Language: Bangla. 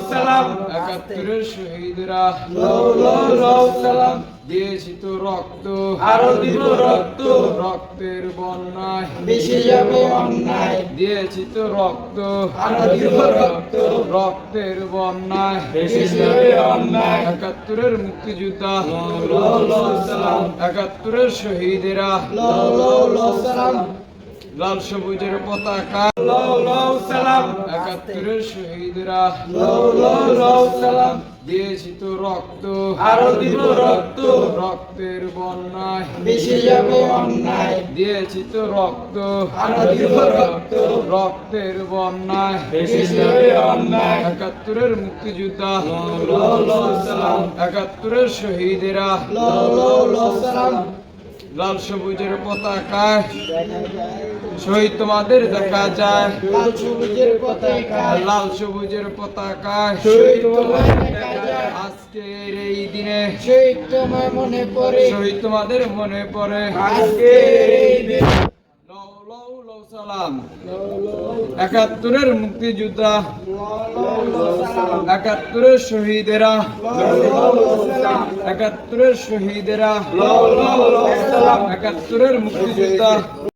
সালাম। একাত্তরের শহীদরা সালাম। দিয়েছি তো রক্ত, আরো দিব রক্ত, রক্তের বন্যায় বেশি যাবে অন্যায়। দিয়েছি তো রক্ত, আরো দিব রক্ত, রক্তের বন্যায় বেশি যাবে অন্যায়। একাত্তরের মুক্তিযোদ্ধা, সালাম। একাত্তরের শহীদেরা সালাম। লাল সবুজের পতাকা, সালাম। একাত্তরের শহীদরা সালাম। দিয়েছি তো রক্ত, আরো দিব রক্ত, রক্তের বন্যায় বেশি যাবে অন্যায়। দিয়েছি তো রক্ত, আরো দিব রক্ত, রক্তের বন্যায় বেশি যাবে অন্যায়। একাত্তরের মুক্তিযোদ্ধা, সালাম। একাত্তরের শহীদেরা সালাম। লাল সবুজের পতাকায় শহীদ তোমাদের দেখা যায়, লাল সবুজের পতাকায় লাল সবুজের পতাকায় শহীদ তোমায় দেখা যায়। আজকের এই দিনে শহীদ তোমায় মনে পড়ে, শহীদ তোমাদের মনে পড়ে। আজকের এই দিনে। লও লও লও সালাম। একাত্তরের মুক্তিযোদ্ধা, সালাম। একাত্তরের শহীদেরা, সালাম। একাত্তরের শহীদেরা, সালাম। একাত্তরের মুক্তিযোদ্ধা।